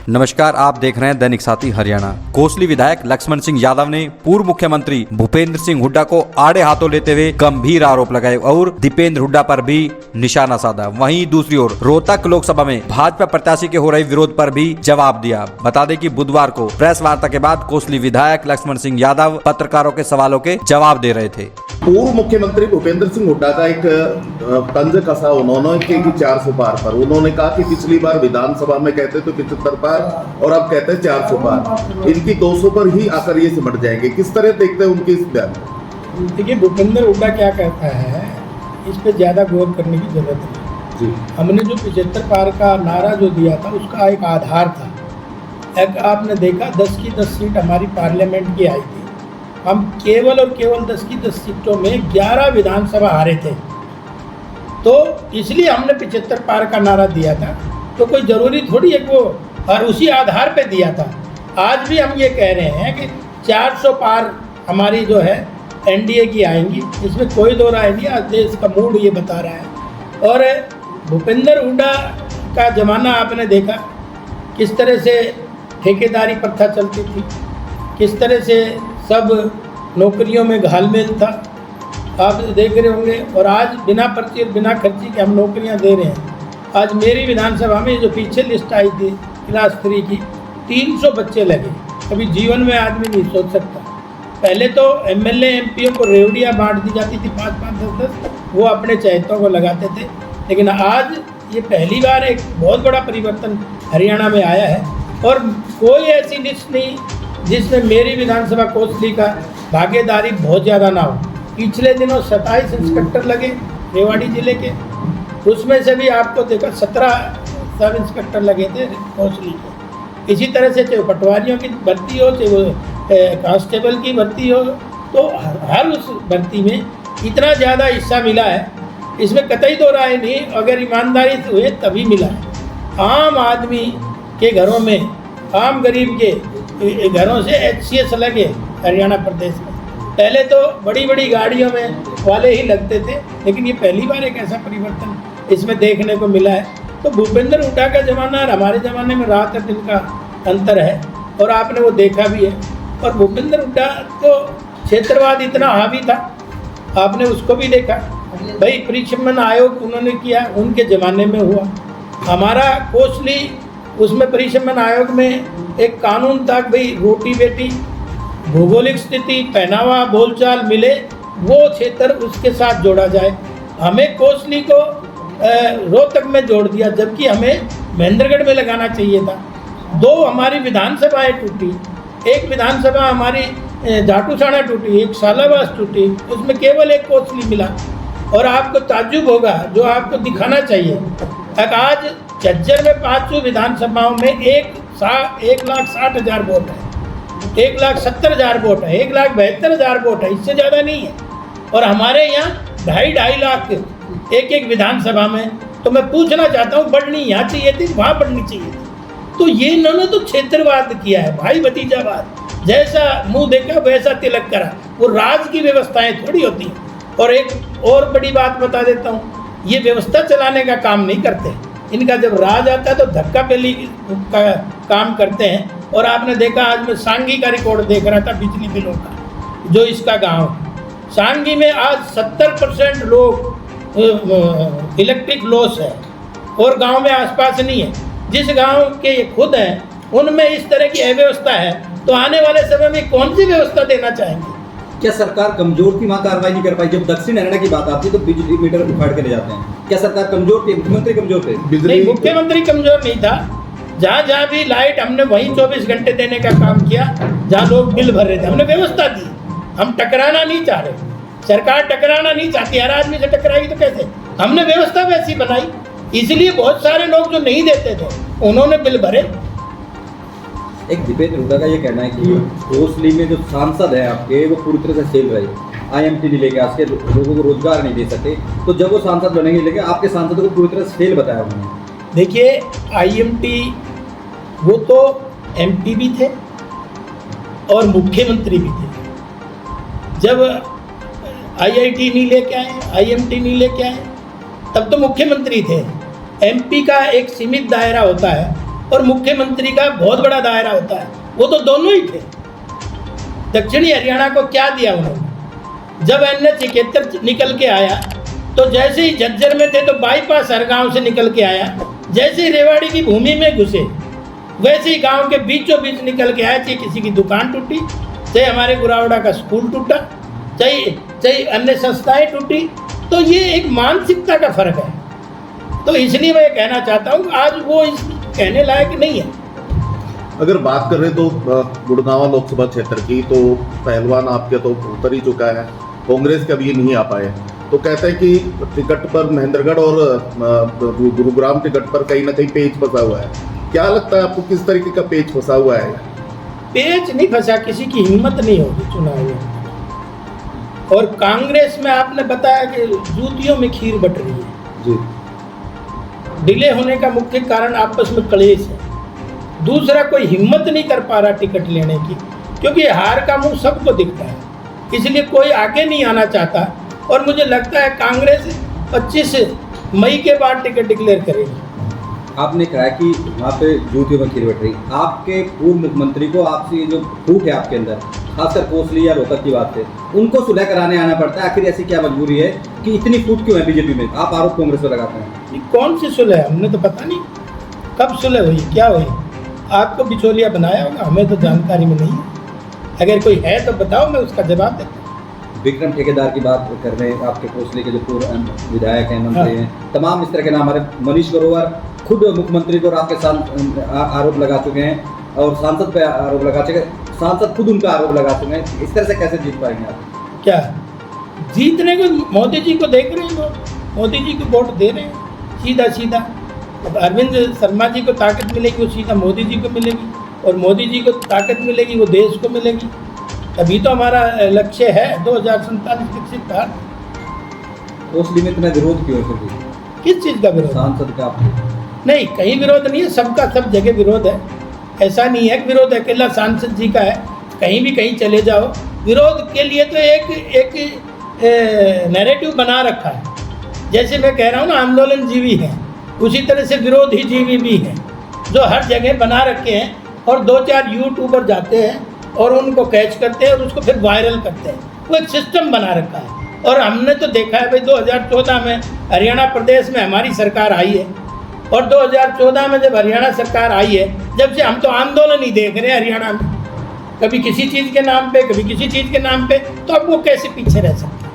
नमस्कार, आप देख रहे हैं दैनिक साथी हरियाणा। कोसली विधायक लक्ष्मण सिंह यादव ने पूर्व मुख्यमंत्री भूपेंद्र सिंह हुड्डा को आड़े हाथों लेते हुए गंभीर आरोप लगाए और दीपेंद्र हुड्डा पर भी निशाना साधा। वहीं दूसरी ओर रोहतक लोकसभा में भाजपा प्रत्याशी के हो रहे विरोध पर भी जवाब दिया। बता दें कि बुधवार को प्रेस वार्ता के बाद कोसली विधायक लक्ष्मण सिंह यादव पत्रकारों के सवालों के जवाब दे रहे थे। पूर्व मुख्यमंत्री भूपेंद्र सिंह हुड्डा का एक तंज कसा उन्होंने कि 400 पार पर। उन्होंने कहा कि पिछली बार विधानसभा में कहते तो 75 पार और अब कहते हैं 400 पार, इनकी 200 पर ही आकर ये सिमट जाएंगे। किस तरह देखते हैं उनकी इस बयान? देखिए, भूपेंद्र हुड्डा क्या कहता है, इस पे ज़्यादा गौर करने की जरूरत नहीं जी। हमने जो 75 पार का नारा जो दिया था उसका एक आधार था। एक आपने देखा 10 की 10 सीट हमारी पार्लियामेंट की आई थी। हम केवल और केवल 10 की 10 सीटों में 11 विधानसभा हारे थे, तो इसलिए हमने 75 पार का नारा दिया था। तो कोई ज़रूरी थोड़ी है वो, और उसी आधार पे दिया था। आज भी हम ये कह रहे हैं कि 400 पार हमारी जो है एनडीए की आएंगी, इसमें कोई दो राय नहीं। आज देश का मूड ये बता रहा है। और भूपेंद्र हुड्डा का ज़माना आपने देखा, किस तरह से ठेकेदारी प्रथा चलती थी, किस तरह से सब नौकरियों में घालमेल था, आप देख रहे होंगे। और आज बिना पर्ची और बिना खर्ची के हम नौकरियां दे रहे हैं। आज मेरी विधानसभा में जो पीछे लिस्ट आई थी क्लास 3 की, 300 बच्चे लगे। कभी जीवन में आदमी नहीं सोच सकता। पहले तो एमएलए एमपीओ को रेवड़ियाँ बांट दी जाती थी 5-5, 10-10, वो अपने चहेतों को लगाते थे। लेकिन आज ये पहली बार एक बहुत बड़ा परिवर्तन हरियाणा में आया है। और कोई ऐसी लिस्ट नहीं जिसमें मेरी विधानसभा कोसली का भागीदारी बहुत ज़्यादा ना हो। पिछले दिनों 27 इंस्पेक्टर लगे रेवाड़ी जिले के, उसमें से भी आपको देखा 17 सब इंस्पेक्टर लगे थे कोसली के। इसी तरह से चाहे पटवारियों की भर्ती हो, चाहे वो कांस्टेबल की भर्ती हो, तो हर उस भर्ती में इतना ज़्यादा हिस्सा मिला है, इसमें कतई दो राय नहीं। अगर ईमानदारी से हुए तभी मिला है। आम आदमी के घरों में, आम गरीब के घरों से HCS लगे हरियाणा प्रदेश में। पहले तो बड़ी बड़ी गाड़ियों में वाले ही लगते थे, लेकिन ये पहली बार एक ऐसा परिवर्तन इसमें देखने को मिला है। तो भूपेंद्र हुड्डा का ज़माना और हमारे ज़माने में रात और दिन का अंतर है, और आपने वो देखा भी है। और भूपेंद्र हुड्डा तो क्षेत्रवाद इतना हावी था, आपने उसको भी देखा। भाई परिक्षेपण आयोग उन्होंने किया, उनके ज़माने में हुआ। हमारा कोसली, उसमें परिक्षेपण आयोग में एक कानून था कि भाई रोटी बेटी, भौगोलिक स्थिति, पहनावा, बोलचाल मिले, वो क्षेत्र उसके साथ जोड़ा जाए। हमें कोसली को रोहतक में जोड़ दिया, जबकि हमें महेंद्रगढ़ में लगाना चाहिए था। 2 हमारी विधानसभाएं टूटी, एक विधानसभा हमारी जाटूसाना टूटी, एक सालावास टूटी, उसमें केवल एक कोसली मिला। और आपको ताज्जुब होगा, जो आपको दिखाना चाहिए, आज झज्जर में 5 विधानसभाओं में 1,60,000 वोट है, 1,70,000 वोट है, 1,72,000 वोट है, इससे ज़्यादा नहीं है। और हमारे यहाँ 2.5 लाख एक विधानसभा में। तो मैं पूछना चाहता हूँ, बढ़नी यहाँ चाहिए थी, वहाँ बढ़नी चाहिए थी। तो ये इन्होंने तो क्षेत्रवाद किया है, भाई भतीजावाद। जैसा मुंह देखा वैसा तिलक करा। वो राज की व्यवस्थाएं थोड़ी होती हैं। और एक और बड़ी बात बता देता हूँ, ये व्यवस्था चलाने का काम नहीं करते। इनका जब राज आता है तो धक्का पेली का काम करते हैं। और आपने देखा, आज मैं सांगी का रिकॉर्ड देख रहा था बिजली बिलों का, जो इसका गांव सांगी में आज 70% लोग इलेक्ट्रिक लॉस है, और गांव में आसपास नहीं है। जिस गांव के ये खुद हैं उनमें इस तरह की अव्यवस्था है, तो आने वाले समय में कौन सी व्यवस्था देना चाहेंगे? क्या सरकार कमजोर थी, वहाँ कार्रवाई नहीं कर पाई? जब दक्षिण हरियाणा की बात आती है तो बिजली मीटर उखाड़ के ले जाते हैं। क्या सरकार कमजोर थी, मुख्यमंत्री कमजोर थे? नहीं, मुख्यमंत्री कमजोर नहीं था। जहाँ जहाँ भी लाइट, हमने वहीं 24 घंटे देने का काम किया। जहाँ लोग बिल भर रहे थे, हमने व्यवस्था दी। हम टकराना नहीं चाह रहे, सरकार टकराना नहीं चाहती। हर आदमी से टकराएगी तो कैसे? हमने व्यवस्था वैसी बनाई, इसलिए बहुत सारे लोग जो नहीं देते थे उन्होंने बिल भरे। एक दीपेंद्र हुड्डा का ये कहना है कि कोसली में जो सांसद है आपके, वो पूरी तरह से फेल रहे, IMT नहीं लेके आज के लोगों को रोजगार नहीं दे सके। तो जब वो सांसद बनेंगे, लेकिन आपके सांसद को पूरी तरह से फेल बताया उन्होंने। देखिए, IMT वो तो MP भी थे और मुख्यमंत्री भी थे। जब IIT नहीं लेके आए, IMT नहीं लेके आए, तब तो मुख्यमंत्री थे। MP का एक सीमित दायरा होता है, और मुख्यमंत्री का बहुत बड़ा दायरा होता है, वो तो दोनों ही थे। दक्षिणी हरियाणा को क्या दिया उन्होंने? जब NH-71 निकल के आया तो जैसे ही झज्जर में थे तो बाईपास हर गांव से निकल के आया, जैसे ही रेवाड़ी की भूमि में घुसे वैसे ही गांव के बीचों बीच निकल के आया। चाहे किसी की दुकान टूटी, चाहे हमारे गुरावड़ा का स्कूल टूटा, चाहे अन्य संस्थाएं टूटी। तो ये एक मानसिकता का फर्क है। तो इसलिए मैं कहना चाहता हूँ आज वो इस कहने लायक नहीं है। अगर बात करें तो गुड़गांव लोकसभा क्षेत्र की, तो पहलवान आपके तो उतर ही चुका है, कांग्रेस के अभी नहीं आ पाए। तो कहते हैं कि टिकट पर महेंद्रगढ़ और गुरुग्राम टिकट पर कहीं ना कहीं पेच फंसा हुआ है। क्या लगता है आपको, किस तरीके का पेच फंसा हुआ है? पेच नहीं फंसा, किसी की हिम्मत नहीं होगी चुनाव में। और कांग्रेस में आपने बताया कि जूतियों में खीर बट रही है जी। डिले होने का मुख्य कारण आपस में कलेश है। दूसरा, कोई हिम्मत नहीं कर पा रहा टिकट लेने की, क्योंकि हार का मुंह सबको दिखता है, इसलिए कोई आगे नहीं आना चाहता। और मुझे लगता है कांग्रेस 25 मई के बाद टिकट डिक्लेयर करेगी। आपने कहा कि वहाँ पे जूतियों में खीर बट रही, आपके पूर्व मुख्यमंत्री को आपसे ये जो फूट है आपके अंदर, खासकर कोसली या रोहतक की बात है, उनको सुलह कराने आना पड़ता है। आखिर ऐसी क्या मजबूरी है कि इतनी फूट क्यों है बीजेपी में? आप आरोप कांग्रेस पर लगाते हैं। ये कौन सी सुलह है? हमने तो पता नहीं कब सुलह हुई, क्या हुई। आपको बिचौलिया बनाया होगा, हमें तो जानकारी में नहीं है। अगर कोई है तो बताओ, मैं उसका जवाब देता हूँ। विक्रम ठेकेदार की बात कर रहे हैं, आपके कोसली के जो पूर्व विधायक हैं, मंत्री हैं, तमाम इस तरह के नाम। हमारे मनीष ग्रोवर खुद मुख्यमंत्री को आपके साथ आरोप लगा चुके हैं और सांसद पे आरोप लगा चुके हैं, सांसद खुद उनका आरोप लगा चुके हैं। इस तरह से कैसे जीत पाएंगे आप? क्या जीतने को मोदी जी को देख रहे हैं लोग, मोदी जी को वोट दे रहे हैं सीधा सीधा। अब अरविंद शर्मा जी को ताकत मिलेगी वो सीधा मोदी जी को मिलेगी, और मोदी जी को ताकत मिलेगी वो देश को मिलेगी। अभी तो हमारा लक्ष्य है 2047 विकसित भारत। कोसली में इतना विरोध क्यों है फिर? किस चीज़ का विरोध? सांसद का नहीं, कहीं विरोध नहीं है, सबका सब जगह विरोध है। ऐसा नहीं है कि विरोध अकेला सांसद जी का है, कहीं भी कहीं चले जाओ। विरोध के लिए तो एक नैरेटिव बना रखा है। जैसे मैं कह रहा हूँ ना, आंदोलन जीवी है, उसी तरह से विरोध ही जीवी भी है, जो हर जगह बना रखे हैं। और 2-4 यूट्यूबर जाते हैं और उनको कैच करते हैं और उसको फिर वायरल करते हैं। वो एक सिस्टम बना रखा है। और हमने तो देखा है भाई, 2014 में हरियाणा प्रदेश में हमारी सरकार आई है, और 2014 में जब हरियाणा सरकार आई है, जब से हम तो आंदोलन ही देख रहे हैं हरियाणा में, कभी किसी चीज़ के नाम पे, कभी किसी चीज़ के नाम पे। तो अब वो कैसे पीछे रह सकते हैं?